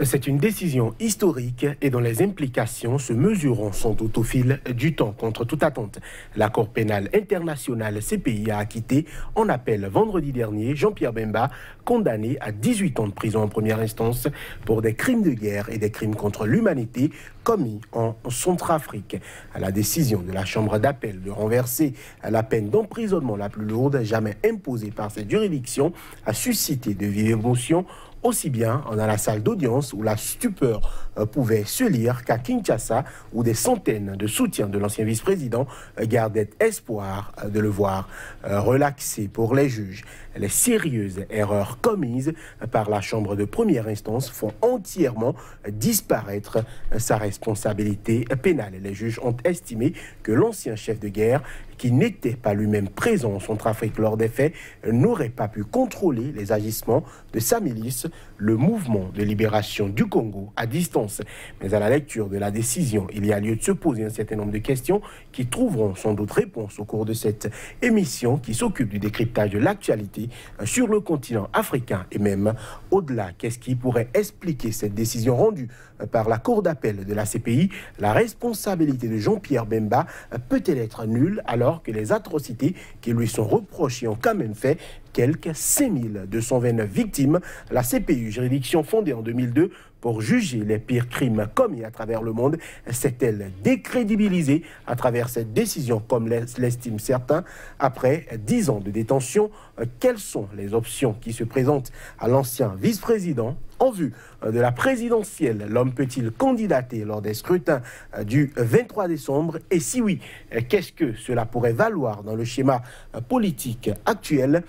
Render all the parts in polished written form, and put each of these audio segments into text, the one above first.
C'est une décision historique et dont les implications se mesureront sans doute au fil du temps. Contre toute attente, la Cour pénale internationale CPI a acquitté en appel vendredi dernier Jean-Pierre Bemba, condamné à 18 ans de prison en première instance pour des crimes de guerre et des crimes contre l'humanité commis en Centrafrique. À la décision de la Chambre d'appel de renverser la peine d'emprisonnement la plus lourde jamais imposée par cette juridiction a suscité de vives émotions, aussi bien dans la salle d'audience où la stupeur pouvait se lire qu'à Kinshasa où des centaines de soutiens de l'ancien vice-président gardaient espoir de le voir relaxé. Pour les juges, les sérieuses erreurs commises par la Chambre de première instance font entièrement disparaître sa responsabilité pénale. Les juges ont estimé que l'ancien chef de guerre, qui n'était pas lui-même présent en Centrafrique lors des faits, n'aurait pas pu contrôler les agissements de sa milice, le mouvement de libération du Congo, à distance. Mais à la lecture de la décision, il y a lieu de se poser un certain nombre de questions qui trouveront sans doute réponse au cours de cette émission qui s'occupe du décryptage de l'actualité sur le continent africain et même au-delà. Qu'est-ce qui pourrait expliquer cette décision rendue par la Cour d'appel de la CPI? La responsabilité de Jean-Pierre Bemba peut-elle être nulle alors que les atrocités qui lui sont reprochées ont quand même fait quelques 5229 victimes? La CPI, juridiction fondée en 2002 pour juger les pires crimes commis à travers le monde, s'est-elle décrédibilisée à travers cette décision, comme l'estiment certains, après 10 ans de détention? Quelles sont les options qui se présentent à l'ancien vice-président en vue de la présidentielle? L'homme peut-il candidater lors des scrutins du 23 décembre? Et si oui, qu'est-ce que cela pourrait valoir dans le schéma politique actuel?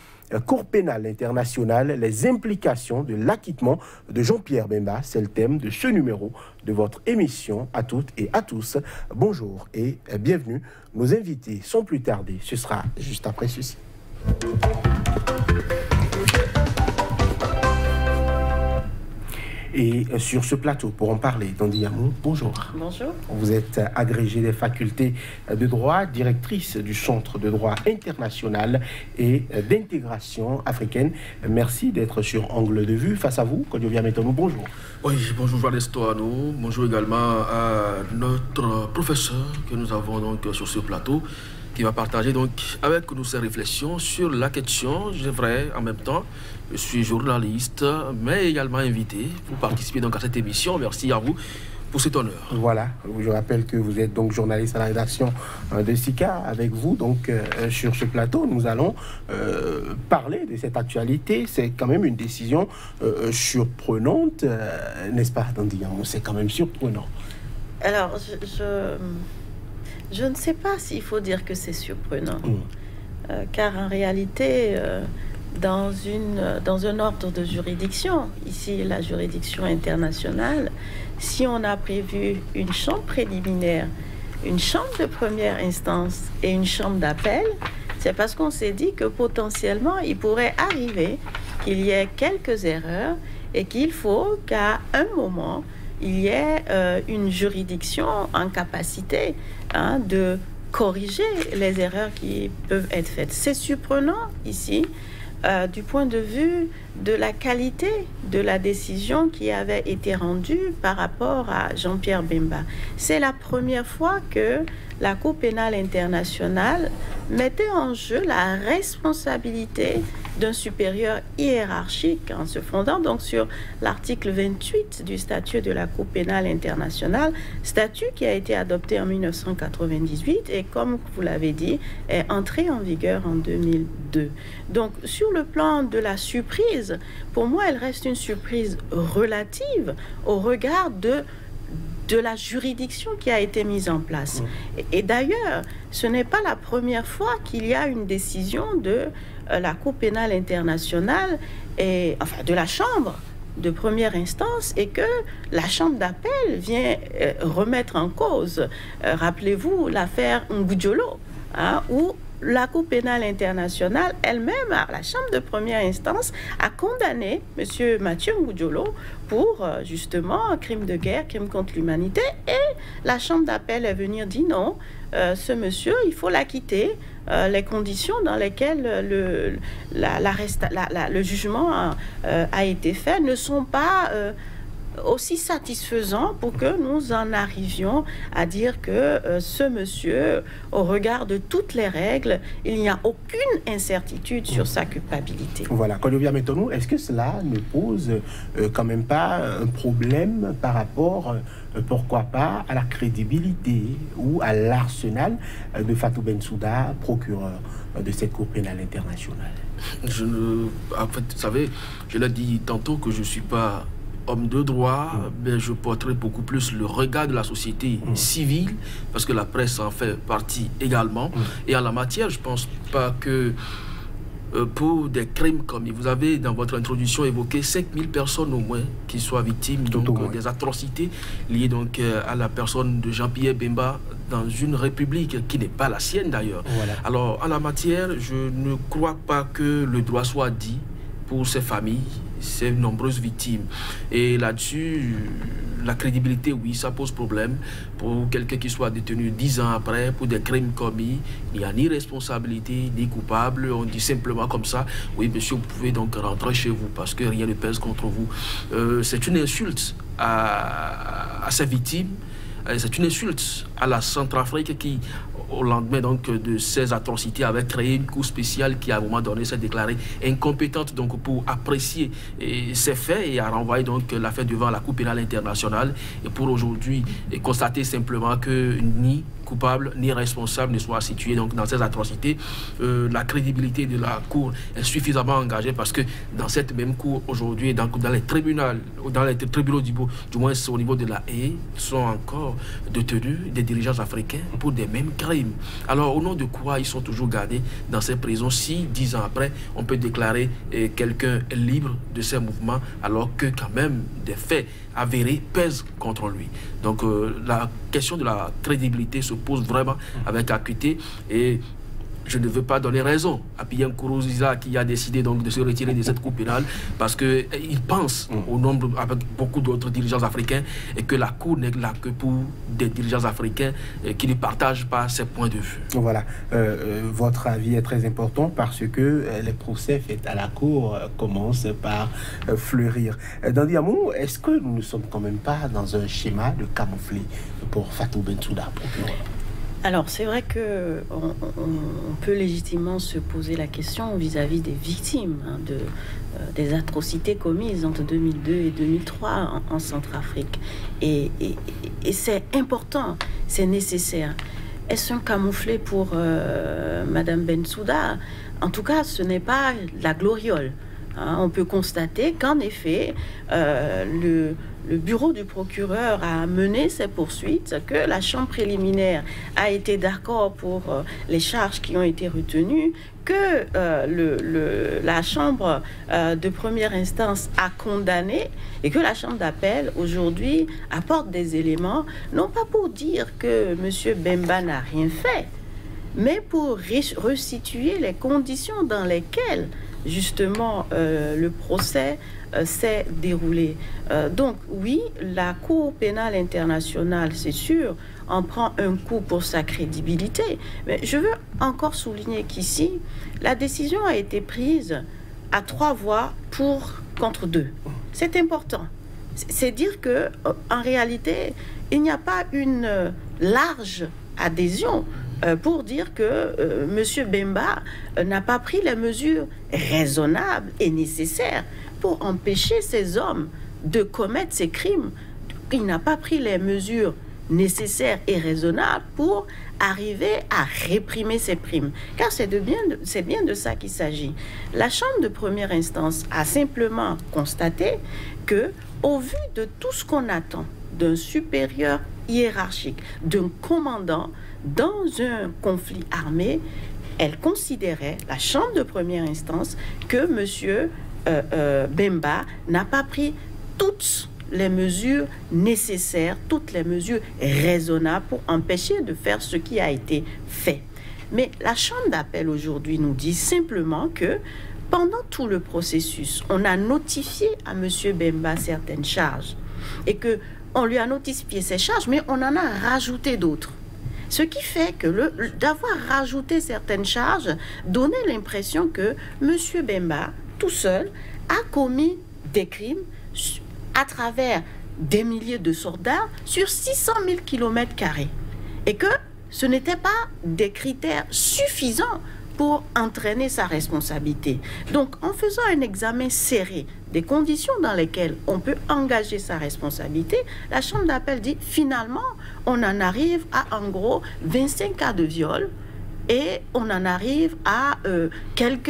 Cour pénale internationale, les implications de l'acquittement de Jean-Pierre Bemba, c'est le thème de ce numéro de votre émission. À toutes et à tous, bonjour et bienvenue. Nos invités sans plus tarder, ce sera juste après ceci. Et sur ce plateau, pour en parler, Dandy Yamou, bonjour. Bonjour. Vous êtes agrégée des facultés de droit, directrice du Centre de droit international et d'intégration africaine. Merci d'être sur Angle de Vue. Face à vous, Kodjovia Metonou, bonjour. Oui, bonjour Valesto Ano. Bonjour également à notre professeur que nous avons donc sur ce plateau, qui va partager donc avec nous ses réflexions sur la question. C'est vrai, en même temps, je suis journaliste, mais également invité pour participer donc à cette émission. Merci à vous pour cet honneur. Voilà, je rappelle que vous êtes donc journaliste à la rédaction de SICA. Avec vous, donc, sur ce plateau, nous allons parler de cette actualité. C'est quand même une décision surprenante, n'est-ce pas, Dandy? C'est quand même surprenant. Alors, je ne sais pas s'il faut dire que c'est surprenant, car en réalité, dans un ordre de juridiction, ici la juridiction internationale, si on a prévu une chambre préliminaire, une chambre de première instance et une chambre d'appel, c'est parce qu'on s'est dit que potentiellement, il pourrait arriver qu'il y ait quelques erreurs et qu'il faut qu'à un moment, il y ait une juridiction en capacité de corriger les erreurs qui peuvent être faites. C'est surprenant ici du point de vue de la qualité de la décision qui avait été rendue par rapport à Jean-Pierre Bemba. C'est la première fois que la Cour pénale internationale mettait en jeu la responsabilité d'un supérieur hiérarchique en se fondant donc sur l'article 28 du statut de la Cour pénale internationale, statut qui a été adopté en 1998 et, comme vous l'avez dit, est entré en vigueur en 2002. Donc, sur le plan de la surprise, pour moi, elle reste une surprise relative au regard de la juridiction qui a été mise en place. Et d'ailleurs, ce n'est pas la première fois qu'il y a une décision de la Cour pénale internationale, enfin de la Chambre de première instance, et que la Chambre d'appel vient remettre en cause. Rappelez-vous l'affaire Ngudjolo, où la Cour pénale internationale elle-même, la Chambre de première instance, a condamné M. Mathieu Ngudjolo pour justement crime de guerre, crime contre l'humanité, et la Chambre d'appel est venue dire non, ce monsieur, il faut l'acquitter. Les conditions dans lesquelles le jugement a été fait ne sont pas aussi satisfaisant pour que nous en arrivions à dire que ce monsieur, au regard de toutes les règles, il n'y a aucune incertitude sur sa culpabilité. Voilà. Konyoubia Metonou, est-ce que cela ne pose quand même pas un problème par rapport, pourquoi pas, à la crédibilité ou à l'arsenal de Fatou Bensouda, procureur de cette Cour pénale internationale? En fait, vous savez, je l'ai dit tantôt que je ne suis pas homme de droit, mais je porterai beaucoup plus le regard de la société civile, parce que la presse en fait partie également. Et en la matière, je ne pense pas que pour des crimes commis, vous avez dans votre introduction évoqué 5000 personnes au moins qui soient victimes des atrocités liées donc à la personne de Jean-Pierre Bemba dans une république qui n'est pas la sienne d'ailleurs. Voilà. Alors en la matière, je ne crois pas que le droit soit dit pour ces familles, ces nombreuses victimes. Et là-dessus, la crédibilité, oui, ça pose problème. Pour quelqu'un qui soit détenu 10 ans après pour des crimes commis, il n'y a ni responsabilité, ni coupable. On dit simplement comme ça, oui, monsieur, vous pouvez donc rentrer chez vous parce que rien ne pèse contre vous. C'est une insulte à ces victimes. C'est une insulte à la Centrafrique qui, au lendemain donc de ces atrocités, avait créé une cour spéciale qui à un moment donné s'est déclarée incompétente donc pour apprécier ces faits et a renvoyé donc l'affaire devant la Cour pénale internationale et pour aujourd'hui constater simplement que ni coupable ni responsable ne soit situé donc dans ces atrocités. La crédibilité de la Cour est suffisamment engagée parce que dans cette même Cour aujourd'hui, dans les tribunaux du moins au niveau de la Haye, sont encore détenus des dirigeants africains pour des mêmes crimes. Alors au nom de quoi ils sont toujours gardés dans ces prisons si 10 ans après on peut déclarer quelqu'un libre de ces mouvements alors que quand même des faits avérés pèsent contre lui. Donc la question de la crédibilité se pose vraiment avec acuité et je ne veux pas donner raison à Pierre Nkurunziza qui a décidé donc de se retirer de cette cour pénale parce qu'il pense au nombre avec beaucoup d'autres dirigeants africains et que la cour n'est là que pour des dirigeants africains qui ne partagent pas ces points de vue. Voilà, votre avis est très important parce que les procès faits à la cour commencent par fleurir. Dandy Amou, est-ce que nous ne sommes quand même pas dans un schéma de camoufler pour Fatou Bensouda, procureur? Alors, c'est vrai qu'on peut légitimement se poser la question vis-à-vis des victimes des atrocités commises entre 2002 et 2003 en Centrafrique. Et c'est important, c'est nécessaire. Est-ce un camouflet pour Madame Bensouda? En tout cas, ce n'est pas la gloriole. On peut constater qu'en effet, le bureau du procureur a mené ces poursuites, que la chambre préliminaire a été d'accord pour les charges qui ont été retenues, que la chambre de première instance a condamné et que la chambre d'appel aujourd'hui apporte des éléments, non pas pour dire que M. Bemba n'a rien fait, mais pour resituer les conditions dans lesquelles justement le procès s'est déroulé. Donc oui, la Cour pénale internationale, c'est sûr, en prend un coup pour sa crédibilité. Mais je veux encore souligner qu'ici, la décision a été prise à 3 voix contre 2. C'est important. C'est dire que en réalité, il n'y a pas une large adhésion pour dire que M. Bemba n'a pas pris les mesures raisonnables et nécessaires pour empêcher ces hommes de commettre ces crimes. Il n'a pas pris les mesures nécessaires et raisonnables pour arriver à réprimer ces crimes. Car c'est bien de ça qu'il s'agit. La Chambre de première instance a simplement constaté que, au vu de tout ce qu'on attend d'un supérieur hiérarchique, d'un commandant, dans un conflit armé, elle considérait, la Chambre de première instance, que M. Bemba n'a pas pris toutes les mesures nécessaires, toutes les mesures raisonnables pour empêcher de faire ce qui a été fait. Mais la Chambre d'appel aujourd'hui nous dit simplement que pendant tout le processus, on a notifié à M. Bemba certaines charges et que on lui a notifié ces charges, mais on en a rajouté d'autres. Ce qui fait que d'avoir rajouté certaines charges donnait l'impression que M. Bemba, tout seul, a commis des crimes à travers des milliers de soldats sur 600 000 km². Et que ce n'était pas des critères suffisants pour entraîner sa responsabilité. Donc, en faisant un examen serré des conditions dans lesquelles on peut engager sa responsabilité, la Chambre d'appel dit, finalement, on en arrive à, en gros, 25 cas de viol et on en arrive à quelques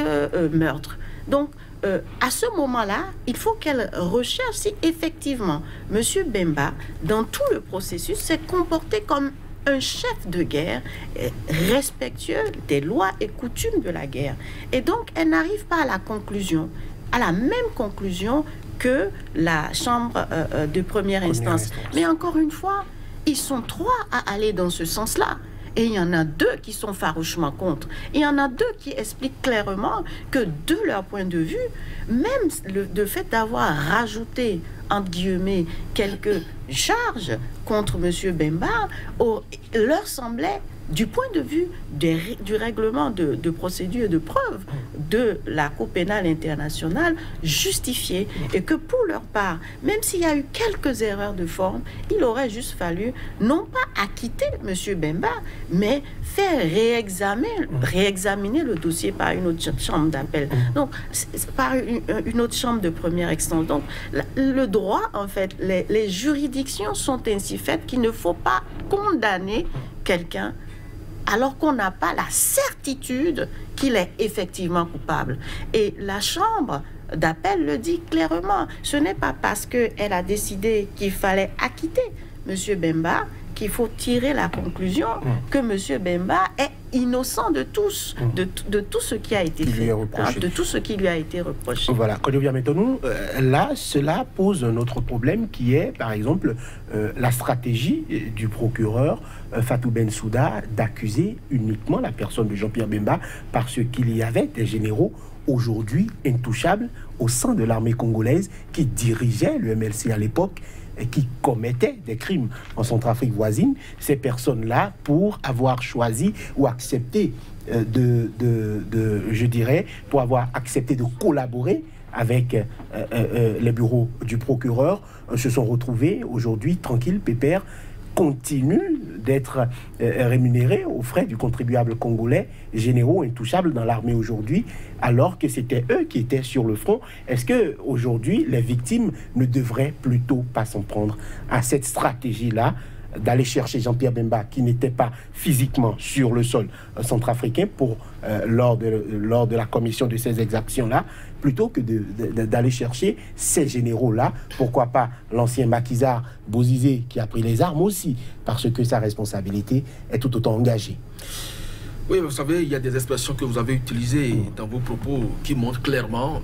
meurtres. Donc, à ce moment-là, il faut qu'elle recherche si effectivement M. Bemba, dans tout le processus, s'est comporté comme un chef de guerre respectueux des lois et coutumes de la guerre. Et donc, elle n'arrive pas à la conclusion, à la même conclusion que la Chambre de première instance. Mais encore une fois, ils sont 3 à aller dans ce sens-là. Et il y en a 2 qui sont farouchement contre. Il y en a 2 qui expliquent clairement que de leur point de vue, même le fait d'avoir rajouté, entre guillemets, quelques charges contre M. Bemba, leur semblait, du point de vue du règlement de procédure et de preuve de la Cour pénale internationale, justifié, et que pour leur part, même s'il y a eu quelques erreurs de forme, il aurait juste fallu non pas acquitter M. Bemba, mais faire réexaminer le dossier par une autre chambre d'appel. Donc, par une autre chambre de première instance. Donc, le droit, en fait, les juridictions sont ainsi faites qu'il ne faut pas condamner quelqu'un alors qu'on n'a pas la certitude qu'il est effectivement coupable. Et la Chambre d'appel le dit clairement. Ce n'est pas parce qu'elle a décidé qu'il fallait acquitter M. Bemba qu'il faut tirer la conclusion que M. Bemba est innocent de tous, de tout ce qui a été fait, de tout ce qui lui a été reproché. Voilà, Kodjoviah Metonu, là, cela pose un autre problème qui est, par exemple, la stratégie du procureur Fatou Bensouda d'accuser uniquement la personne de Jean-Pierre Bemba parce qu'il y avait des généraux aujourd'hui intouchables au sein de l'armée congolaise qui dirigeaient le MLC à l'époque et qui commettaient des crimes en Centrafrique voisine, ces personnes-là, pour avoir choisi ou accepté je dirais, pour avoir accepté de collaborer avec les bureaux du procureur, se sont retrouvés aujourd'hui tranquilles, pépères, continuent d'être rémunérés aux frais du contribuable congolais, généraux intouchables dans l'armée aujourd'hui, alors que c'était eux qui étaient sur le front. Est-ce que aujourd'hui les victimes ne devraient plutôt pas s'en prendre à cette stratégie-là d'aller chercher Jean-Pierre Bemba, qui n'était pas physiquement sur le sol centrafricain lors de la commission de ces exactions-là, plutôt que d'aller chercher ces généraux-là? Pourquoi pas l'ancien maquisard Bozizé qui a pris les armes aussi, parce que sa responsabilité est tout autant engagée. Oui, vous savez, il y a des expressions que vous avez utilisées dans vos propos qui montrent clairement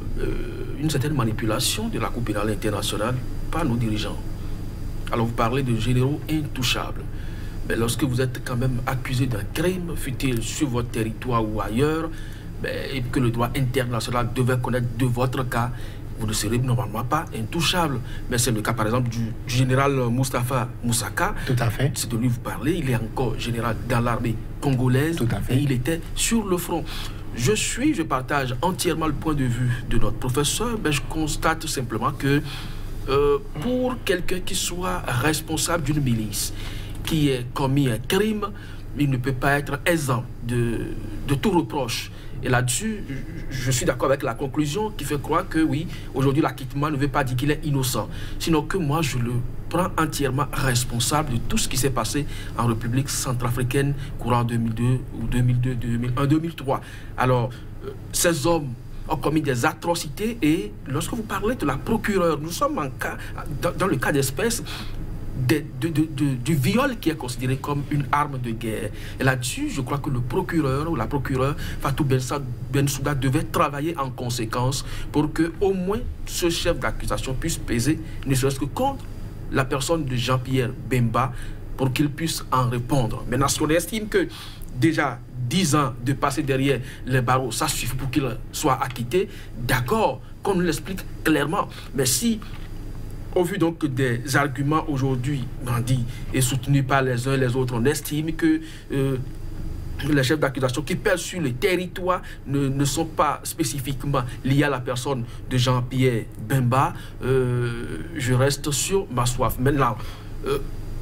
une certaine manipulation de la Cour pénale internationale par nos dirigeants. Alors vous parlez de généraux intouchables. Mais lorsque vous êtes quand même accusé d'un crime, fut-il sur votre territoire ou ailleurs, et que le droit international devait connaître de votre cas, vous ne serez normalement pas intouchable. Mais c'est le cas par exemple du général Moustapha Moussaka. Tout à fait. C'est de lui vous parlez. Il est encore général dans l'armée congolaise. Tout à fait. Et il était sur le front. Je partage entièrement le point de vue de notre professeur, mais je constate simplement que pour quelqu'un qui soit responsable d'une milice, qui ait commis un crime, il ne peut pas être exempt de tout reproche. Et là-dessus, je suis d'accord avec la conclusion qui fait croire que oui, aujourd'hui l'acquittement ne veut pas dire qu'il est innocent. Sinon que moi, je le prends entièrement responsable de tout ce qui s'est passé en République centrafricaine courant 2002 ou 2002, 2001, 2003. Alors, ces hommes ont commis des atrocités et lorsque vous parlez de la procureure, nous sommes dans le cas d'espèce du viol qui est considéré comme une arme de guerre. Et là-dessus, je crois que le procureur ou la procureure Fatou Bensouda devait travailler en conséquence pour que au moins ce chef d'accusation puisse peser, ne serait-ce que contre la personne de Jean-Pierre Bemba, pour qu'il puisse en répondre. Maintenant, si on estime que déjà 10 ans de passer derrière les barreaux, ça suffit pour qu'il soit acquitté, d'accord, qu'on nous l'explique clairement. Mais si, au vu donc des arguments aujourd'hui brandis et soutenus par les uns et les autres, on estime que les chefs d'accusation qui pèsent sur le territoire ne sont pas spécifiquement liés à la personne de Jean-Pierre Bemba, je reste sur ma soif. Maintenant,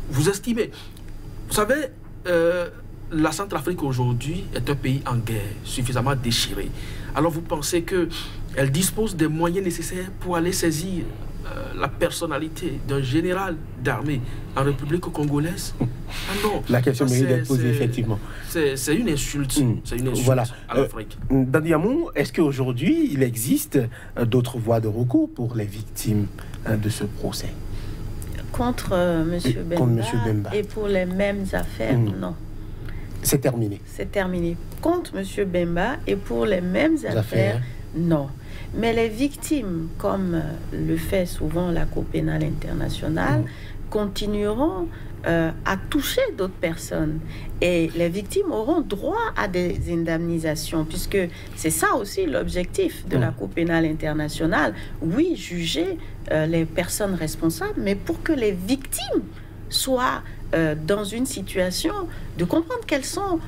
vous estimez, vous savez, la Centrafrique aujourd'hui est un pays en guerre, suffisamment déchiré. Alors vous pensez qu'elle dispose des moyens nécessaires pour aller saisir la personnalité d'un général d'armée en République congolaise? Ah non. La question mérite d'être posée, effectivement. C'est une insulte. C'est une insulte voilà. à l'Afrique. Dandiamou, est-ce qu'aujourd'hui, il existe d'autres voies de recours pour les victimes de ce procès? Contre M. Bemba et pour les mêmes affaires, non. C'est terminé. C'est terminé. Contre M. Bemba et pour les mêmes affaires, non. Mais les victimes, comme le fait souvent la Cour pénale internationale, continueront à toucher d'autres personnes. Et les victimes auront droit à des indemnisations, puisque c'est ça aussi l'objectif de la Cour pénale internationale. Oui, juger les personnes responsables, mais pour que les victimes soient dans une situation de comprendre qu'elles sont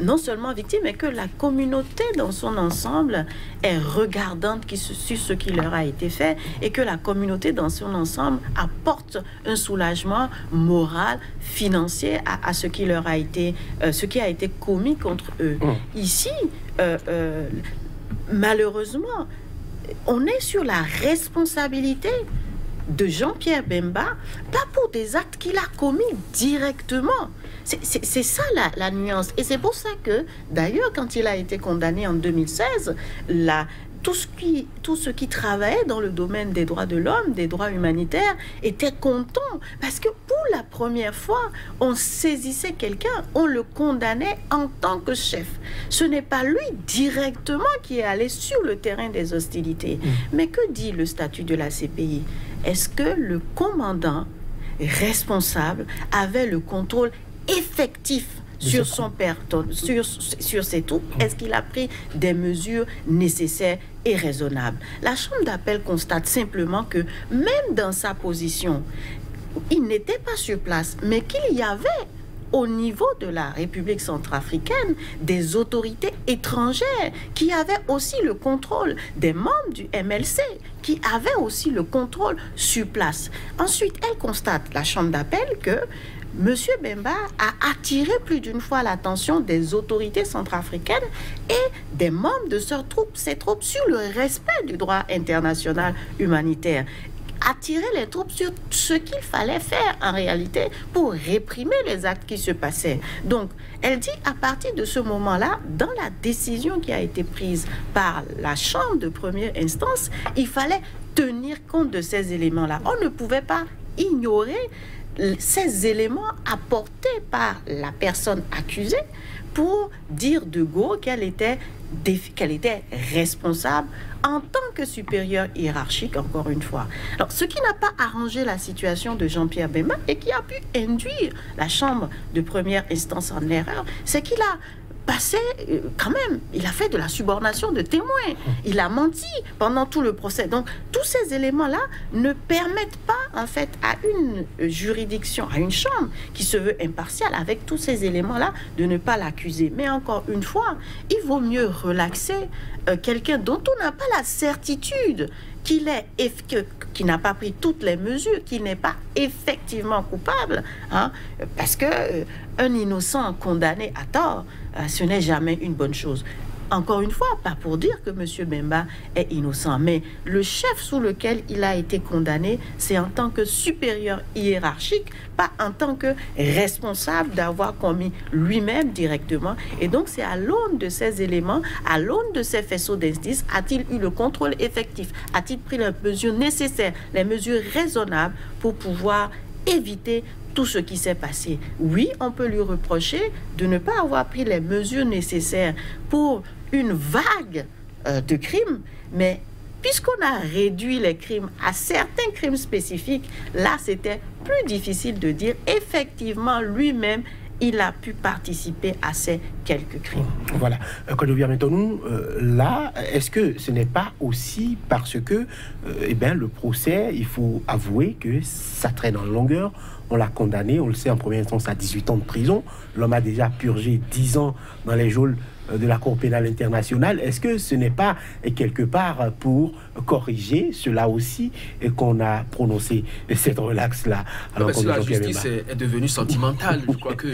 non seulement victimes, mais que la communauté dans son ensemble est regardante sur ce qui leur a été fait et que la communauté dans son ensemble apporte un soulagement moral, financier à ce qui leur a été, ce qui a été commis contre eux. Ici, malheureusement, on est sur la responsabilité de Jean-Pierre Bemba, pas pour des actes qu'il a commis directement. C'est ça la nuance. Et c'est pour ça que, d'ailleurs, quand il a été condamné en 2016, tout ce qui travaillait dans le domaine des droits de l'homme, des droits humanitaires, était content. Parce que pour la première fois, on saisissait quelqu'un, on le condamnait en tant que chef. Ce n'est pas lui directement qui est allé sur le terrain des hostilités. Mais que dit le statut de la CPI? Est-ce que le commandant responsable avait le contrôle effectif sur sur ses troupes? Est-ce qu'il a pris des mesures nécessaires et raisonnables? La Chambre d'appel constate simplement que même dans sa position, il n'était pas sur place, mais qu'il y avait au niveau de la République centrafricaine des autorités étrangères qui avaient aussi le contrôle, des membres du MLC qui avaient aussi le contrôle sur place. Ensuite, elle constate, la Chambre d'appel, que M. Bemba a attiré plus d'une fois l'attention des autorités centrafricaines et des membres de ses troupes sur le respect du droit international humanitaire. Attirer les troupes sur ce qu'il fallait faire en réalité pour réprimer les actes qui se passaient. Donc, elle dit à partir de ce moment-là, dans la décision qui a été prise par la Chambre de première instance, il fallait tenir compte de ces éléments-là. On ne pouvait pas ignorer ces éléments apportés par la personne accusée pour dire de go qu'elle était responsable en tant que supérieur hiérarchique, encore une fois. Alors, ce qui n'a pas arrangé la situation de Jean-Pierre Bemba et qui a pu induire la Chambre de première instance en erreur, c'est qu'il a passé, quand même, il a fait de la subornation de témoins. Il a menti pendant tout le procès. Donc, tous ces éléments-là ne permettent pas, en fait, à une juridiction, à une chambre qui se veut impartiale, avec tous ces éléments-là, de ne pas l'accuser. Mais encore une fois, il vaut mieux relaxer quelqu'un dont on n'a pas la certitude qu'il n'a pas pris toutes les mesures, qu'il n'est pas effectivement coupable, hein, parce que un innocent condamné à tort, ce n'est jamais une bonne chose. Encore une fois, pas pour dire que M. Bemba est innocent, mais le chef sous lequel il a été condamné, c'est en tant que supérieur hiérarchique, pas en tant que responsable d'avoir commis lui-même directement. Et donc, c'est à l'aune de ces éléments, à l'aune de ces faisceaux d'indices, a-t-il eu le contrôle effectif? A-t-il pris les mesures nécessaires, les mesures raisonnables pour pouvoir éviter tout ce qui s'est passé? Oui, on peut lui reprocher de ne pas avoir pris les mesures nécessaires pour une vague de crimes, mais puisqu'on a réduit les crimes à certains crimes spécifiques, là, c'était plus difficile de dire effectivement lui-même il a pu participer à ces quelques crimes. Voilà. Quand je viens maintenant, là, est-ce que ce n'est pas aussi parce que le procès, il faut avouer que ça traîne en longueur on l'a condamné, on le sait, en première instance à 18 ans de prison. L'homme a déjà purgé 10 ans dans les geôles de la Cour pénale internationale. Est-ce que ce n'est pas quelque part pour corriger cela aussi qu'on a prononcé cette relaxe-là? Alors si la justice est devenue sentimentale, je crois que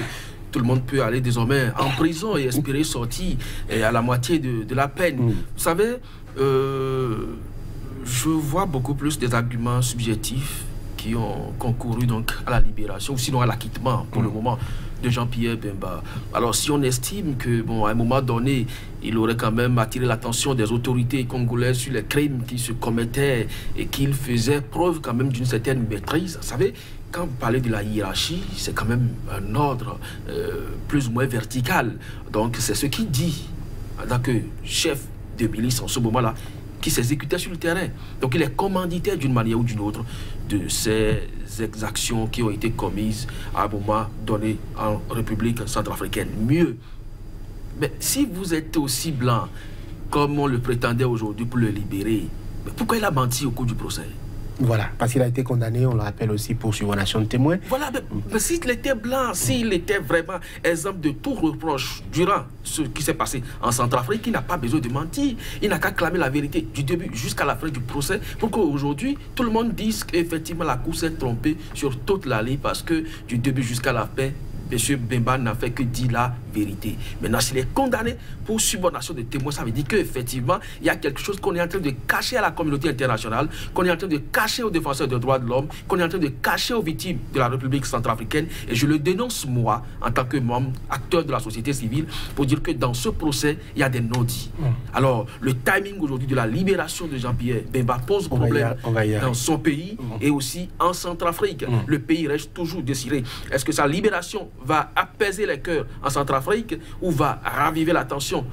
tout le monde peut aller désormais en prison et espérer sortir à la moitié de la peine. Vous savez, je vois beaucoup plus des arguments subjectifs qui ont concouru donc à la libération, ou sinon à l'acquittement pour le moment de Jean-Pierre Bemba. Alors si on estime que, bon, à un moment donné, il aurait quand même attiré l'attention des autorités congolaises sur les crimes qui se commettaient et qu'il faisait preuve quand même d'une certaine maîtrise, vous savez, quand vous parlez de la hiérarchie, c'est quand même un ordre plus ou moins vertical. Donc c'est ce qu'il dit en tant que chef de milice en ce moment-là, qui s'exécutait sur le terrain. Donc il est commanditaire d'une manière ou d'une autre de ces exactions qui ont été commises à un moment donné en République centrafricaine. Mieux, mais si vous êtes aussi blanc comme on le prétendait aujourd'hui pour le libérer, mais pourquoi il a menti au cours du procès? Voilà, parce qu'il a été condamné, on le rappelle aussi, pour subornation de témoin. Voilà, mais s'il était blanc, s'il était vraiment exemple de tout reproche durant ce qui s'est passé en Centrafrique, il n'a pas besoin de mentir. Il n'a qu'à clamer la vérité du début jusqu'à la fin du procès pour qu'aujourd'hui, tout le monde dise qu'effectivement la Cour s'est trompée sur toute la ligne parce que du début jusqu'à la fin, M. Bemba n'a fait que dire la vérité. Maintenant, s'il est condamné pour subornation de témoins, ça veut dire qu'effectivement, il y a quelque chose qu'on est en train de cacher à la communauté internationale, qu'on est en train de cacher aux défenseurs des droits de l'homme, qu'on est en train de cacher aux victimes de la République centrafricaine. Et je le dénonce, moi, en tant que membre, acteur de la société civile, pour dire que dans ce procès, il y a des non-dits. Alors, le timing aujourd'hui de la libération de Jean-Pierre Bemba pose problème dans son pays et aussi en Centrafrique. Le pays reste toujours désiré. Est-ce que sa libération va apaiser les cœurs en Centrafrique ou va raviver la tension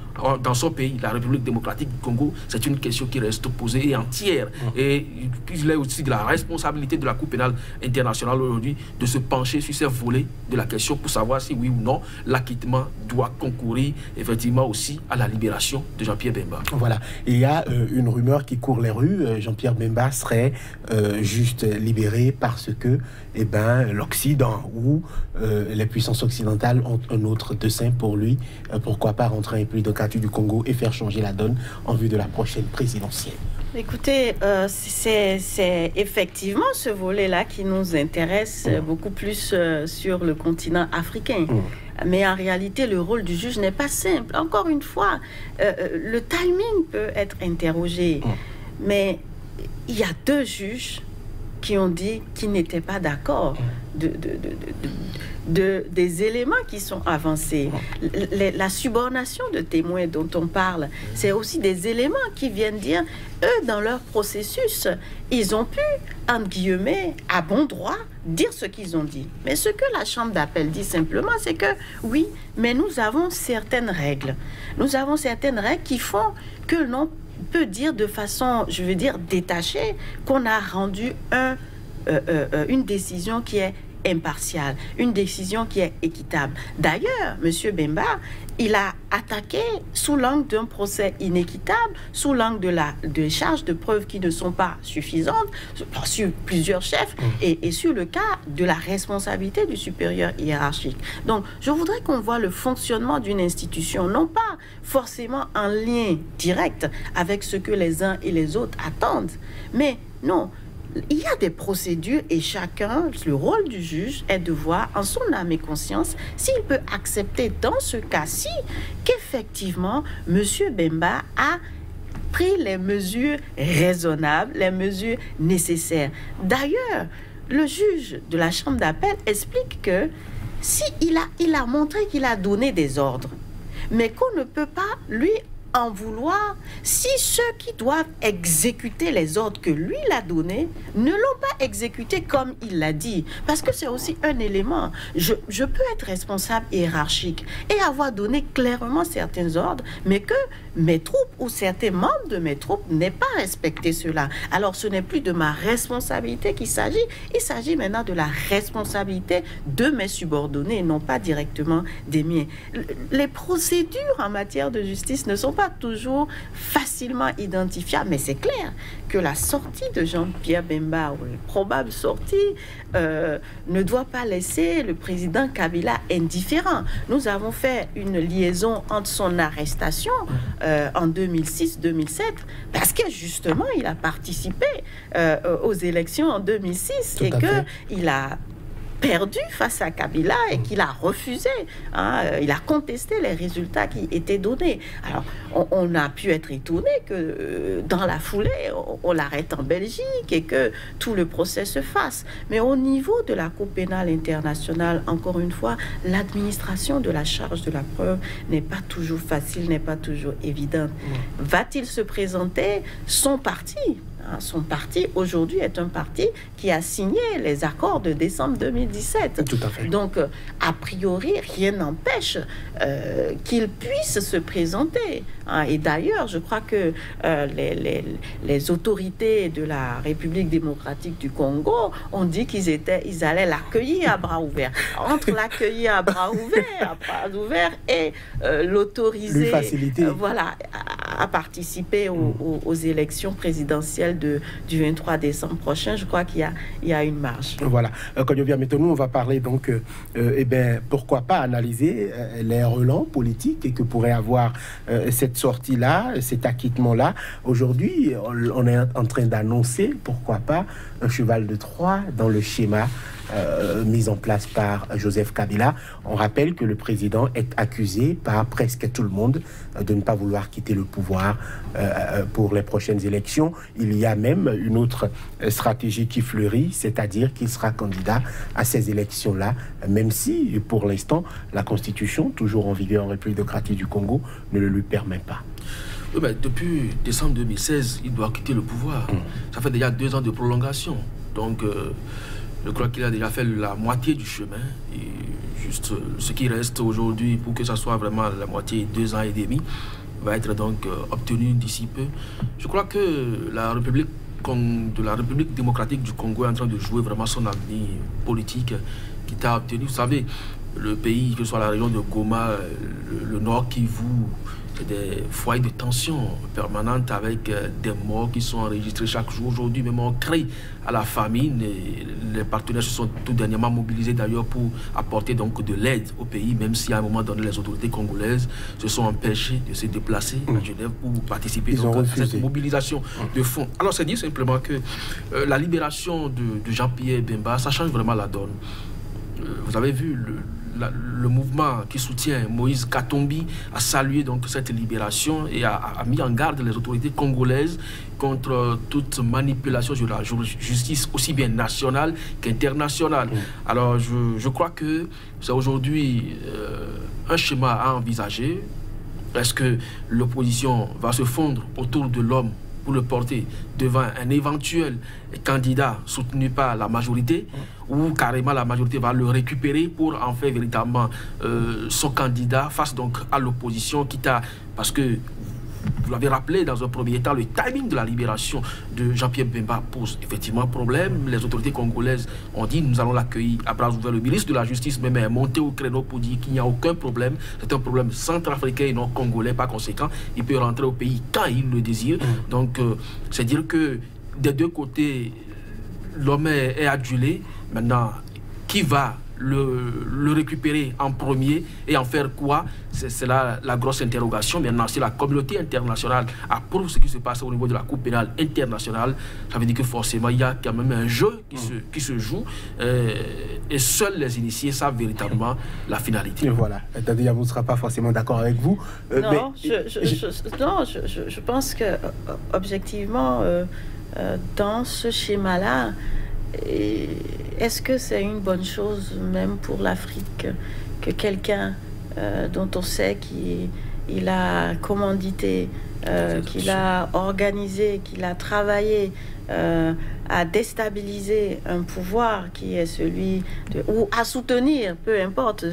dans son pays, la République démocratique du Congo? C'est une question qui reste posée et entière. Et il est aussi de la responsabilité de la Cour pénale internationale aujourd'hui de se pencher sur ces volets de la question pour savoir si oui ou non l'acquittement doit concourir effectivement aussi à la libération de Jean-Pierre Bemba. Voilà, il y a une rumeur qui court les rues, Jean-Pierre Bemba serait juste libéré parce que l'Occident ou les puissances occidentales ont un autre dessein pour lui. Pourquoi pas rentrer un peu dans le cadre du Congo et faire changer la donne en vue de la prochaine présidentielle? Écoutez, c'est effectivement ce volet-là qui nous intéresse beaucoup plus sur le continent africain. Mais en réalité, le rôle du juge n'est pas simple. Encore une fois, le timing peut être interrogé. Mais il y a deux juges qui ont dit qu'ils n'étaient pas d'accord des éléments qui sont avancés. La subornation de témoins dont on parle, c'est aussi des éléments qui viennent dire, eux, dans leur processus, ils ont pu, entre guillemets, à bon droit, dire ce qu'ils ont dit. Mais ce que la Chambre d'appel dit simplement, c'est que, oui, mais nous avons certaines règles. Nous avons certaines règles qui font que l'on peut dire de façon, je veux dire, détachée, qu'on a rendu une décision qui est impartiale, une décision qui est équitable. D'ailleurs, M. Bemba, il a attaqué sous l'angle d'un procès inéquitable, sous l'angle de charges de preuves qui ne sont pas suffisantes, sur plusieurs chefs, et sur le cas de la responsabilité du supérieur hiérarchique. Donc, je voudrais qu'on voit le fonctionnement d'une institution, non pas forcément en lien direct avec ce que les uns et les autres attendent, mais non, il y a des procédures et chacun, le rôle du juge est de voir en son âme et conscience s'il peut accepter dans ce cas-ci qu'effectivement M. Bemba a pris les mesures raisonnables, les mesures nécessaires. D'ailleurs, le juge de la Chambre d'appel explique que si il a montré qu'il a donné des ordres, mais qu'on ne peut pas lui en vouloir si ceux qui doivent exécuter les ordres que lui l'a donnés ne l'ont pas exécuté comme il l'a dit. Parce que c'est aussi un élément. Je peux être responsable hiérarchique et avoir donné clairement certains ordres, mais que mes troupes ou certains membres de mes troupes n'aient pas respecté cela. Alors ce n'est plus de ma responsabilité qu'il s'agit. Il s'agit maintenant de la responsabilité de mes subordonnés et non pas directement des miens. Les procédures en matière de justice ne sont pas pas toujours facilement identifiable, mais c'est clair que la sortie de Jean-Pierre Bemba, ou la probable sortie, ne doit pas laisser le président Kabila indifférent. Nous avons fait une liaison entre son arrestation en 2006-2007, parce que justement, il a participé aux élections en 2006 et qu'il a perdu face à Kabila et qu'il a refusé. Il a contesté les résultats qui étaient donnés. Alors, on a pu être étonné que dans la foulée, on l'arrête en Belgique et que tout le procès se fasse. Mais au niveau de la Cour pénale internationale, encore une fois, l'administration de la charge de la preuve n'est pas toujours facile, n'est pas toujours évidente. Va-t-il se présenter? Son parti, aujourd'hui, est un parti qui a signé les accords de décembre 2017. Tout à fait. Donc, a priori, rien n'empêche qu'il puisse se présenter. Et d'ailleurs, je crois que les autorités de la République démocratique du Congo ont dit qu'ils allaient l'accueillir à bras ouverts. Entre l'accueillir à bras ouverts et l'autoriser à participer aux élections présidentielles du 23 décembre prochain, je crois qu'il y a une marge. Voilà. Konyobia, maintenant, on va parler donc, pourquoi pas analyser les relents politiques que pourrait avoir cette sortie-là, cet acquittement-là. Aujourd'hui, on est en train d'annoncer, pourquoi pas, un cheval de Troie dans le schéma mise en place par Joseph Kabila. On rappelle que le président est accusé par presque tout le monde de ne pas vouloir quitter le pouvoir pour les prochaines élections. Il y a même une autre stratégie qui fleurit, c'est-à-dire qu'il sera candidat à ces élections-là, même si, pour l'instant, la Constitution, toujours en vigueur en République démocratique du Congo, ne le lui permet pas. Oui, mais depuis décembre 2016, il doit quitter le pouvoir. Ça fait déjà 2 ans de prolongation. Donc, je crois qu'il a déjà fait la moitié du chemin. Et juste ce qui reste aujourd'hui, pour que ça soit vraiment la moitié, 2 ans et demi, va être donc obtenu d'ici peu. Je crois que la République démocratique du Congo est en train de jouer vraiment son avenir politique qui t'a obtenu. Vous savez, le pays, que ce soit la région de Goma, le Nord Kivu, c'est des foyers de tension permanente avec des morts qui sont enregistrés chaque jour. Aujourd'hui, même on crée à la famine. Et les partenaires se sont tout dernièrement mobilisés d'ailleurs pour apporter donc de l'aide au pays, même si à un moment donné, les autorités congolaises se sont empêchées de se déplacer à Genève pour participer donc, à cette mobilisation de fonds. Alors, c'est dire simplement que la libération de Jean-Pierre Bemba, ça change vraiment la donne. Vous avez vu le mouvement qui soutient Moïse Katumbi a salué donc cette libération et a mis en garde les autorités congolaises contre toute manipulation de la justice aussi bien nationale qu'internationale. Alors je crois que c'est aujourd'hui un schéma à envisager. Est-ce que l'opposition va se fondre autour de l'homme pour le porter devant un éventuel candidat soutenu par la majorité, ou carrément la majorité va le récupérer pour en faire véritablement son candidat face donc à l'opposition, parce que vous l'avez rappelé dans un premier temps, le timing de la libération de Jean-Pierre Bemba pose effectivement problème. Les autorités congolaises ont dit nous allons l'accueillir à bras ouverts. Le ministre de la Justice même est monté au créneau pour dire qu'il n'y a aucun problème. C'est un problème centrafricain et non congolais. Par conséquent, il peut rentrer au pays quand il le désire. Donc, c'est dire que des deux côtés, l'homme est adulé. Maintenant, qui va le récupérer en premier et en faire quoi? C'est là la grosse interrogation. Maintenant, si la communauté internationale approuve ce qui se passe au niveau de la Cour pénale internationale, ça veut dire que forcément il y a quand même un jeu qui se joue et seuls les initiés savent véritablement la finalité. Et voilà, Tadia, vous ne sera pas forcément d'accord avec vous. Non, je pense que objectivement, dans ce schéma-là, est-ce que c'est une bonne chose même pour l'Afrique que quelqu'un dont on sait qu'il a commandité, qu'il a organisé, qu'il a travaillé à déstabiliser un pouvoir qui est celui ou à soutenir, peu importe,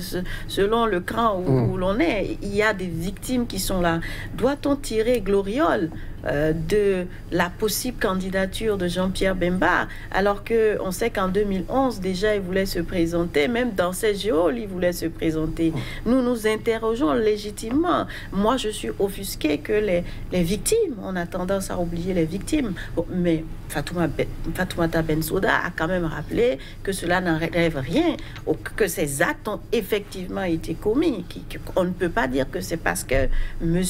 selon le camp où l'on est, il y a des victimes qui sont là. Doit-on tirer gloriole de la possible candidature de Jean-Pierre Bemba, alors qu'on sait qu'en 2011, déjà, il voulait se présenter, même dans ces géoles, il voulait se présenter. Nous nous interrogeons légitimement. Moi, je suis offusquée que les victimes, on a tendance à oublier les victimes, bon, mais Fatoumata Bensouda a quand même rappelé que cela n'enlève rien, que ces actes ont effectivement été commis. On ne peut pas dire que c'est parce que M.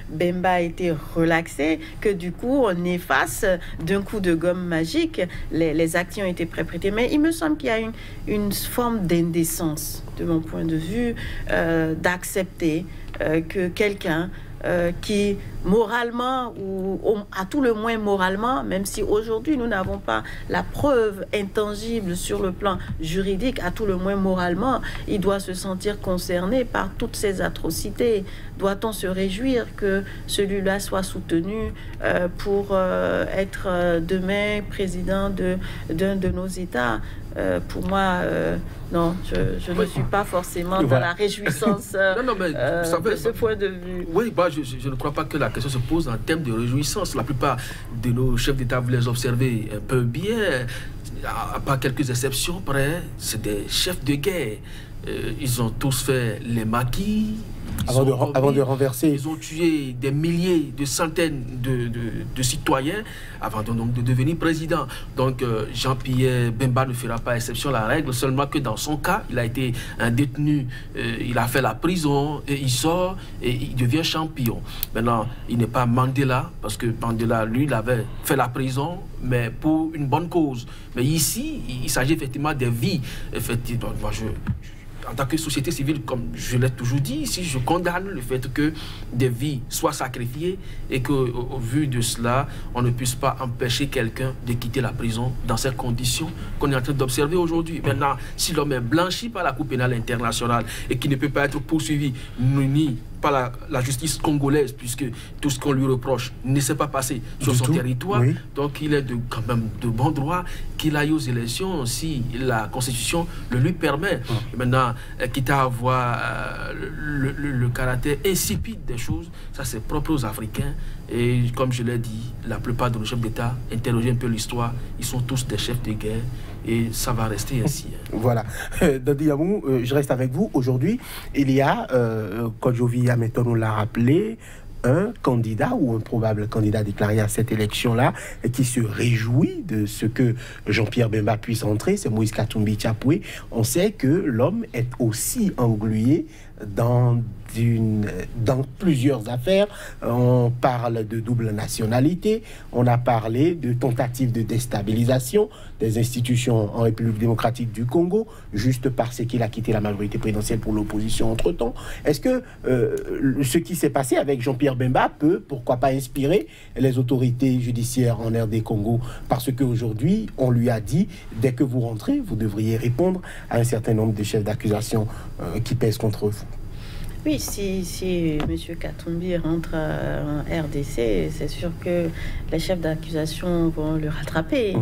Bemba a été relaxé que du coup on efface d'un coup de gomme magique les actes qui ont été perpétrés. Mais il me semble qu'il y a une forme d'indécence, de mon point de vue, d'accepter que quelqu'un qui moralement, ou à tout le moins moralement, même si aujourd'hui nous n'avons pas la preuve intangible sur le plan juridique, à tout le moins moralement, il doit se sentir concerné par toutes ces atrocités. Doit-on se réjouir que celui-là soit soutenu pour être demain président d'un de nos États? Pour moi, non, je ne suis pas forcément dans la réjouissance de ce point de vue. Oui, bah, je ne crois pas que la question se pose en termes de réjouissance. La plupart de nos chefs d'État, vous les observez un peu bien, à part quelques exceptions près, c'est des chefs de guerre. Ils ont tous fait les maquis. Avant de renverser. Ils ont tué des milliers, des centaines de citoyens avant de devenir président. Donc Jean-Pierre Bemba ne fera pas exception à la règle, seulement que dans son cas, il a été un détenu, il a fait la prison, et il sort et il devient champion. Maintenant, il n'est pas Mandela, parce que Mandela, lui, il avait fait la prison, mais pour une bonne cause. Mais ici, il s'agit effectivement des vies. Effectivement, moi, en tant que société civile, comme je l'ai toujours dit, ici, je condamne le fait que des vies soient sacrifiées et qu'au vu de cela, on ne puisse pas empêcher quelqu'un de quitter la prison dans ces conditions qu'on est en train d'observer aujourd'hui. Maintenant, si l'homme est blanchi par la Cour pénale internationale et qui ne peut pas être poursuivi ni par la justice congolaise, puisque tout ce qu'on lui reproche ne s'est pas passé sur son territoire, oui. Donc il est quand même de bon droit qu'il aille aux élections si la Constitution le lui permet. Et maintenant, quitte à avoir le caractère insipide des choses, ça c'est propre aux Africains. Et comme je l'ai dit, la plupart de nos chefs d'État, interrogez un peu l'histoire, ils sont tous des chefs de guerre et ça va rester ainsi. Voilà. Dadi Yamou, je reste avec vous. Aujourd'hui, il y a, Kodjovi Ameton nous l'a rappelé, un candidat ou un probable candidat déclaré à cette élection-là qui se réjouit de ce que Jean-Pierre Bemba puisse entrer, c'est Moïse Katumbi Tchapoué. On sait que l'homme est aussi englué dans plusieurs affaires. On parle de double nationalité, on a parlé de tentative de déstabilisation des institutions en République démocratique du Congo, juste parce qu'il a quitté la majorité présidentielle pour l'opposition entre-temps. Est-ce que ce qui s'est passé avec Jean-Pierre Bemba peut, pourquoi pas, inspirer les autorités judiciaires en RD Congo? Parce qu'aujourd'hui, on lui a dit, dès que vous rentrez, vous devriez répondre à un certain nombre de chefs d'accusation qui pèsent contre vous. Oui, si M. Katumbi rentre en RDC, c'est sûr que les chefs d'accusation vont le rattraper.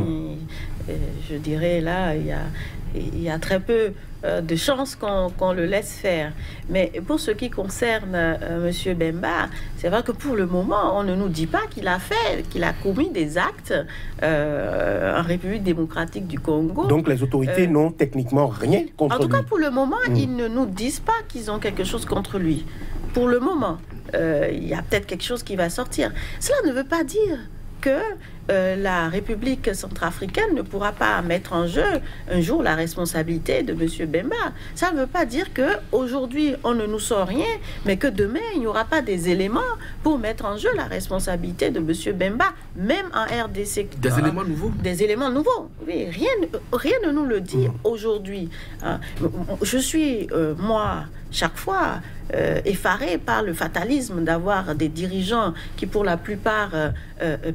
Je dirais là, il y a très peu de chances qu'on le laisse faire. Mais pour ce qui concerne M. Bemba, c'est vrai que pour le moment, on ne nous dit pas qu'il a commis des actes en République démocratique du Congo. Donc les autorités n'ont techniquement rien contre lui. En tout cas, pour le moment, ils ne nous disent pas qu'ils ont quelque chose contre lui. Pour le moment, il y a peut-être quelque chose qui va sortir. Cela ne veut pas dire que la République centrafricaine ne pourra pas mettre en jeu un jour la responsabilité de M. Bemba. Ça ne veut pas dire qu'aujourd'hui, on ne nous sort rien, mais que demain, il n'y aura pas des éléments pour mettre en jeu la responsabilité de M. Bemba, même en RDC. Des éléments nouveaux? Des éléments nouveaux, oui. Rien ne nous le dit aujourd'hui. Je suis, moi, chaque fois, effaré par le fatalisme d'avoir des dirigeants qui, pour la plupart,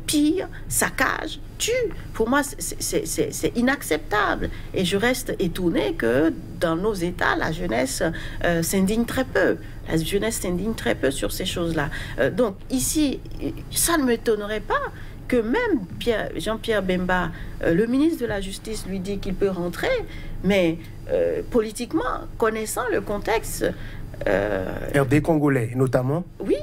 pillent, saccagent, tuent. Pour moi, c'est inacceptable. Et je reste étonné que dans nos États, la jeunesse s'indigne très peu. La jeunesse s'indigne très peu sur ces choses-là. Donc ici, ça ne m'étonnerait pas que même Jean-Pierre Bemba, le ministre de la Justice, lui dit qu'il peut rentrer, mais politiquement, connaissant le contexte... RD congolais, notamment? Oui,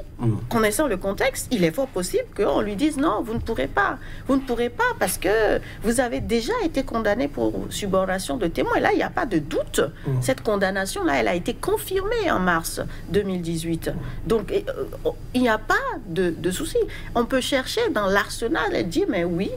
Connaissant le contexte, il est fort possible qu'on lui dise non, vous ne pourrez pas. Vous ne pourrez pas parce que vous avez déjà été condamné pour subornation de témoins. Et là, il n'y a pas de doute. Cette condamnation-là, elle a été confirmée en mars 2018. Donc, il n'y a pas de souci. On peut chercher dans l'arsenal et dire, mais oui,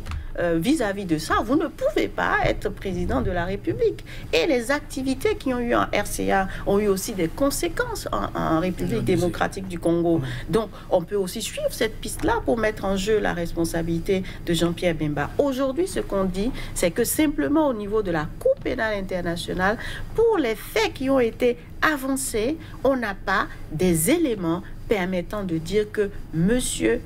vis-à-vis de ça, vous ne pouvez pas être président de la République. Et les activités qui ont eu en RCA ont eu aussi des conséquences en République démocratique du Congo. Donc, on peut aussi suivre cette piste-là pour mettre en jeu la responsabilité de Jean-Pierre Bemba. Aujourd'hui, ce qu'on dit, c'est que simplement au niveau de la Cour pénale internationale, pour les faits qui ont été avancés, on n'a pas des éléments permettant de dire que M.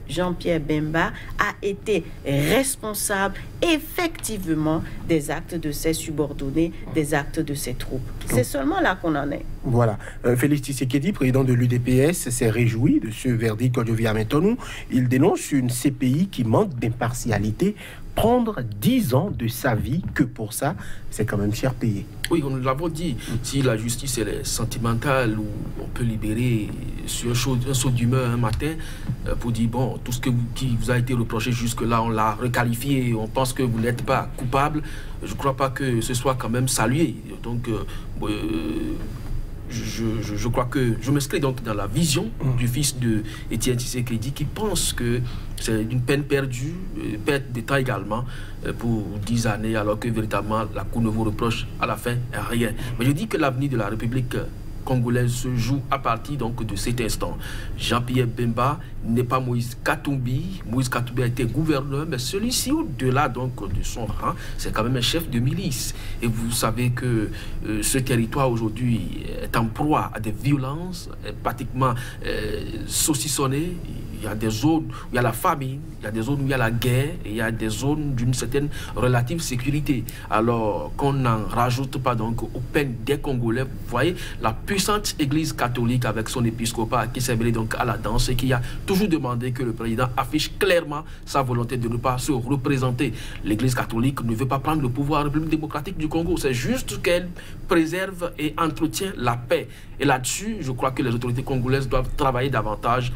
Jean-Pierre Bemba a été responsable effectivement des actes de ses subordonnés, des actes de ses troupes. C'est seulement là qu'on en est. Voilà. Félix Tshisekedi, président de l'UDPS, s'est réjoui de ce verdict Kodjo-Viamentonou. Il dénonce une CPI qui manque d'impartialité. Prendre 10 ans de sa vie, que pour ça, c'est quand même cher payé. Oui, on l'avait dit, si la justice elle est sentimentale, ou on peut libérer sur un saut d'humeur un matin pour dire, bon, tout ce qui vous a été reproché jusque-là, on l'a requalifié, on pense que vous n'êtes pas coupable, je ne crois pas que ce soit quand même salué. Donc, je crois que je m'inscris donc dans la vision du fils de Étienne Tshisekedi qui pense que c'est une peine perdue, perte de temps également pour 10 années alors que véritablement la Cour ne vous reproche à la fin rien. Mais je dis que l'avenir de la République congolaise se joue à partir donc de cet instant. Jean-Pierre Bemba n'est pas Moïse Katumbi. Moïse Katumbi a été gouverneur, mais celui-ci, au-delà donc de son rang, c'est quand même un chef de milice. Et vous savez que ce territoire aujourd'hui est en proie à des violences pratiquement saucissonnées. Il y a des zones où il y a la famine, il y a des zones où il y a la guerre, et il y a des zones d'une certaine relative sécurité. Alors qu'on n'en rajoute pas donc aux peines des Congolais, vous voyez, la puissante Église catholique avec son épiscopat qui s'est mêlé donc à la danse et qui a toujours demandé que le président affiche clairement sa volonté de ne pas se représenter. L'Église catholique ne veut pas prendre le pouvoir en République démocratique du Congo. C'est juste qu'elle préserve et entretient la paix. Et là-dessus, je crois que les autorités congolaises doivent travailler davantage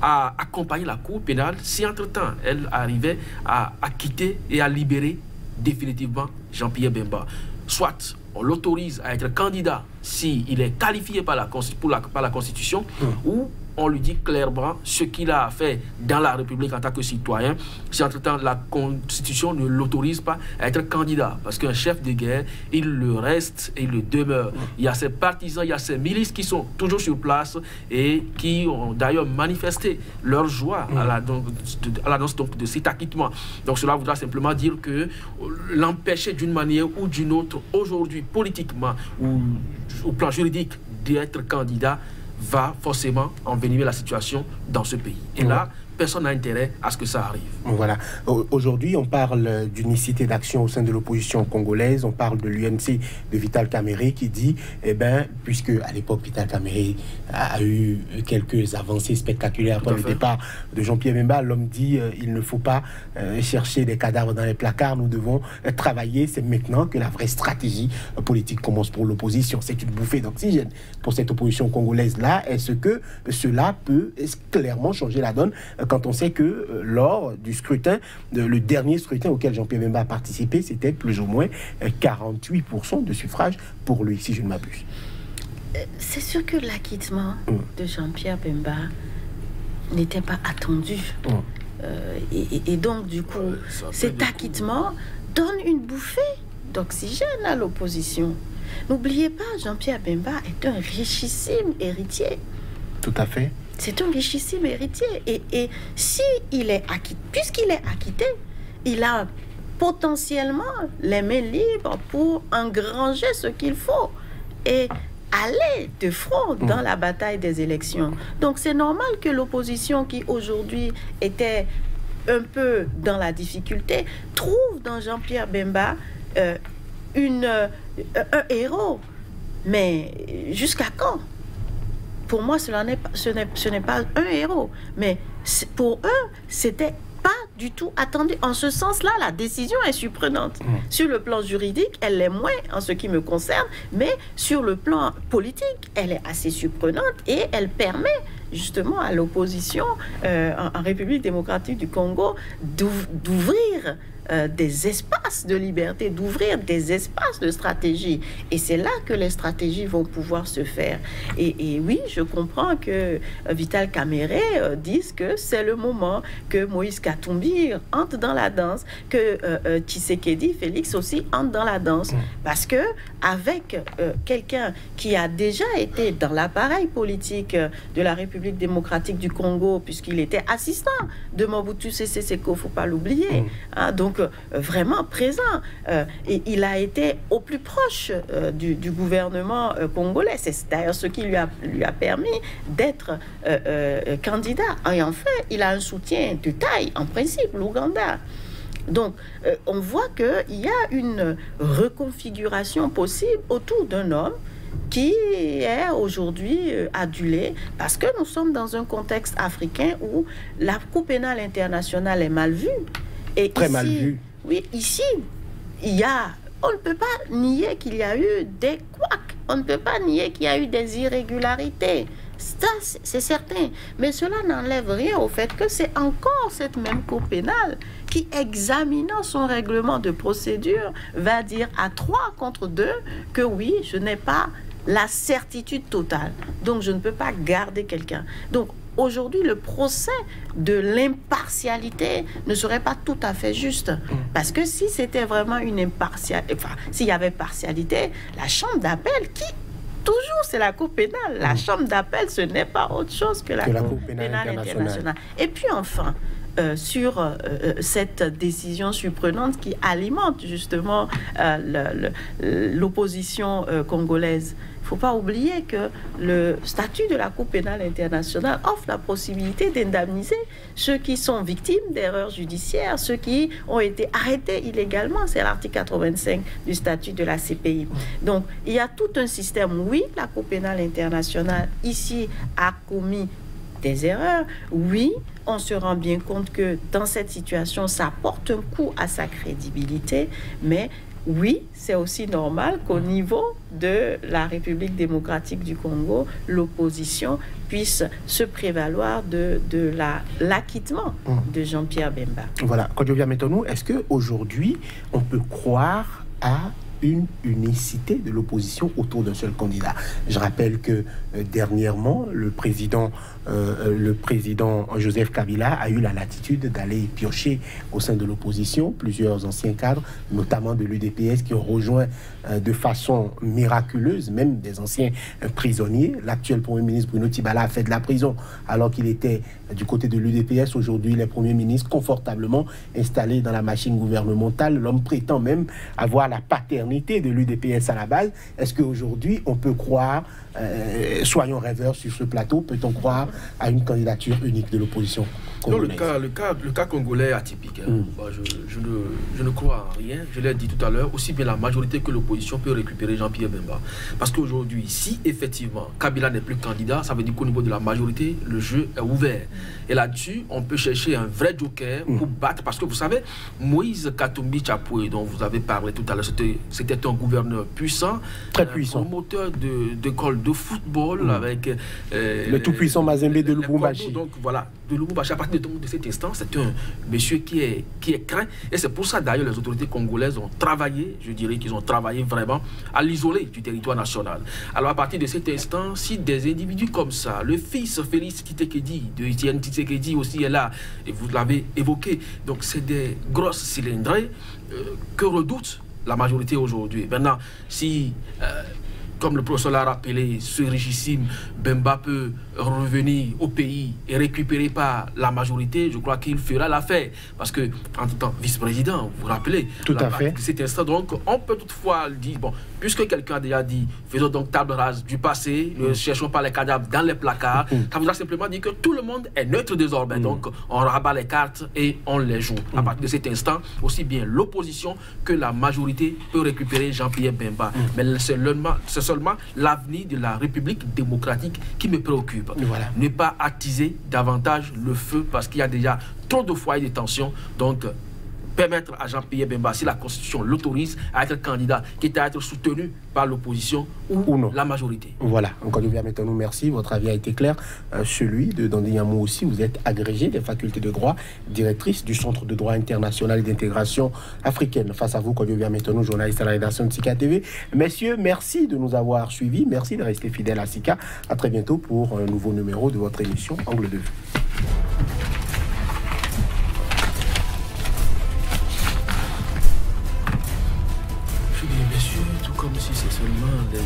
à accompagner la Cour pénale si entre-temps elle arrivait à acquitter et à libérer définitivement Jean-Pierre Bemba. Soit on l'autorise à être candidat s'il est qualifié par la Constitution, ou on lui dit clairement ce qu'il a fait dans la République en tant que citoyen, si entre-temps la Constitution ne l'autorise pas à être candidat. Parce qu'un chef de guerre, il le reste et il le demeure. Il y a ses partisans, il y a ses milices qui sont toujours sur place et qui ont d'ailleurs manifesté leur joie à l'annonce de cet acquittement. Donc cela voudra simplement dire que l'empêcher d'une manière ou d'une autre, aujourd'hui, politiquement ou au plan juridique, d'être candidat, va forcément envenimer la situation dans ce pays. Et là, personne n'a intérêt à ce que ça arrive. Voilà. Aujourd'hui, on parle d'unicité d'action au sein de l'opposition congolaise. On parle de l'UNC de Vital Kamerhe qui dit, eh bien, puisque à l'époque, Vital Kamerhe a eu quelques avancées spectaculaires après le départ de Jean-Pierre Bemba, l'homme dit, il ne faut pas chercher des cadavres dans les placards, nous devons travailler. C'est maintenant que la vraie stratégie politique commence pour l'opposition. C'est une bouffée d'oxygène pour cette opposition congolaise-là. Est-ce que cela peut clairement changer la donne quand on sait que lors du scrutin, le dernier scrutin auquel Jean-Pierre Bemba a participé, c'était plus ou moins 48% de suffrages pour lui, si je ne m'abuse. C'est sûr que l'acquittement de Jean-Pierre Bemba n'était pas attendu. Et donc, du coup, cet acquittement donne une bouffée d'oxygène à l'opposition. N'oubliez pas, Jean-Pierre Bemba est un richissime héritier. Tout à fait. C'est un richissime héritier. Et s'il est acquitté, puisqu'il est acquitté, il a potentiellement les mains libres pour engranger ce qu'il faut et aller de front dans la bataille des élections. Donc c'est normal que l'opposition qui aujourd'hui était un peu dans la difficulté trouve dans Jean-Pierre Bemba un héros. Mais jusqu'à quand? Pour moi, ce n'est pas un héros. Mais pour eux, c'était pas du tout attendu. En ce sens-là, la décision est surprenante. Sur le plan juridique, elle l'est moins en ce qui me concerne, mais sur le plan politique, elle est assez surprenante et elle permet justement à l'opposition en République démocratique du Congo d'ouvrir des espaces de liberté, d'ouvrir des espaces de stratégie. Et c'est là que les stratégies vont pouvoir se faire. Et oui, je comprends que Vital Kamerhe dise que c'est le moment que Moïse Katumbi entre dans la danse, que Tshisekedi, Félix aussi entre dans la danse. Parce que avec quelqu'un qui a déjà été dans l'appareil politique de la République démocratique du Congo, puisqu'il était assistant de Mobutu Sese Seko, il ne faut pas l'oublier. Hein, donc, vraiment présent. Et il a été au plus proche du gouvernement congolais. C'est d'ailleurs ce qui lui a permis d'être candidat. Et en fait, il a un soutien de taille, en principe, l'Ouganda. Donc, on voit qu'il y a une reconfiguration possible autour d'un homme qui est aujourd'hui adulé parce que nous sommes dans un contexte africain où la Cour pénale internationale est mal vue. Et très ici, mal vu. Oui, ici, on ne peut pas nier qu'il y a eu des couacs. On ne peut pas nier qu'il y a eu des irrégularités. Ça, c'est certain. Mais cela n'enlève rien au fait que c'est encore cette même Cour pénale qui, examinant son règlement de procédure, va dire à 3 contre 2 que oui, je n'ai pas la certitude totale. Donc, je ne peux pas garder quelqu'un. Donc, aujourd'hui, le procès de l'impartialité ne serait pas tout à fait juste. Parce que si c'était vraiment une impartialité, enfin, s'il y avait partialité, la chambre d'appel, toujours, c'est la Cour pénale. La chambre d'appel, ce n'est pas autre chose que la Cour pénale internationale. Et puis enfin, sur cette décision surprenante qui alimente justement l'opposition congolaise. Il ne faut pas oublier que le statut de la Cour pénale internationale offre la possibilité d'indemniser ceux qui sont victimes d'erreurs judiciaires, ceux qui ont été arrêtés illégalement. C'est l'article 85 du statut de la CPI. Donc, il y a tout un système. Oui, la Cour pénale internationale, ici, a commis des erreurs. Oui, on se rend bien compte que dans cette situation, ça porte un coup à sa crédibilité, mais oui, c'est aussi normal qu'au niveau de la République démocratique du Congo, l'opposition puisse se prévaloir de l'acquittement de Jean-Pierre Bemba. Voilà. Kodjovia Metonou, est-ce qu'aujourd'hui, on peut croire à une unicité de l'opposition autour d'un seul candidat? Je rappelle que dernièrement, le président Joseph Kabila a eu la latitude d'aller piocher au sein de l'opposition plusieurs anciens cadres, notamment de l'UDPS, qui ont rejoint de façon miraculeuse, même des anciens prisonniers. L'actuel Premier ministre Bruno Tibala a fait de la prison alors qu'il était du côté de l'UDPS. Aujourd'hui, il est Premier ministre confortablement installé dans la machine gouvernementale. L'homme prétend même avoir la paternité de l'UDPS à la base. Est-ce qu'aujourd'hui, on peut croire, soyons rêveurs sur ce plateau, peut-on croire à une candidature unique de l'opposition congolaise? Non, le cas congolais est atypique. Bon, je ne crois en rien. Je l'ai dit tout à l'heure, aussi bien la majorité que l'opposition peut récupérer Jean-Pierre Bemba. Parce qu'aujourd'hui, si effectivement Kabila n'est plus candidat, ça veut dire qu'au niveau de la majorité, le jeu est ouvert. Et là-dessus, on peut chercher un vrai joker pour battre. Parce que vous savez, Moïse Katumbi Tchapoué, dont vous avez parlé tout à l'heure, c'était un gouverneur puissant, très puissant, promoteur d'école de football avec le tout-puissant Mazembe de Lubumbashi. Donc voilà, de Lubumbashi. À partir de cet instant, c'est un monsieur qui est craint. Et c'est pour ça d'ailleurs les autorités congolaises ont travaillé, je dirais qu'ils ont travaillé vraiment à l'isoler du territoire national. Alors à partir de cet instant, si des individus comme ça, le fils Félix Tshisekedi, de Etienne Tshisekedi aussi est là, et vous l'avez évoqué, donc c'est des grosses cylindrées que redoute la majorité aujourd'hui. Maintenant, si comme le professeur l'a rappelé, ce richissime Bemba peut revenir au pays et récupérer par la majorité, je crois qu'il fera l'affaire. Parce que, en tout temps, vice-président, vous vous rappelez, tout à fait. Cet instant, donc, on peut toutefois dire, bon, puisque quelqu'un a déjà dit, faisons donc table rase du passé, ne cherchons pas les cadavres dans les placards, ça voudra simplement dire que tout le monde est neutre désormais. Donc, on rabat les cartes et on les joue. À partir de cet instant, aussi bien l'opposition que la majorité peut récupérer Jean-Pierre Bemba. Mais c'est seulement l'avenir de la République démocratique qui me préoccupe. Voilà. Ne pas attiser davantage le feu parce qu'il y a déjà trop de foyers de tension. Donc, permettre à Jean-Pierre Bemba, si la Constitution l'autorise, à être candidat, quitte à être soutenu par l'opposition ou non. La majorité. Voilà. Encore une fois, maintenant, merci. Votre avis a été clair. Celui de Dandiyamou aussi, vous êtes agrégé des facultés de droit, directrice du Centre de droit international et d'intégration africaine. Face à vous, Kodjovia Metonu, journaliste à la rédaction de Sika TV. Messieurs, merci de nous avoir suivis. Merci de rester fidèles à Sika. À très bientôt pour un nouveau numéro de votre émission Angle de vue. Messieurs, tout comme si c'est seulement les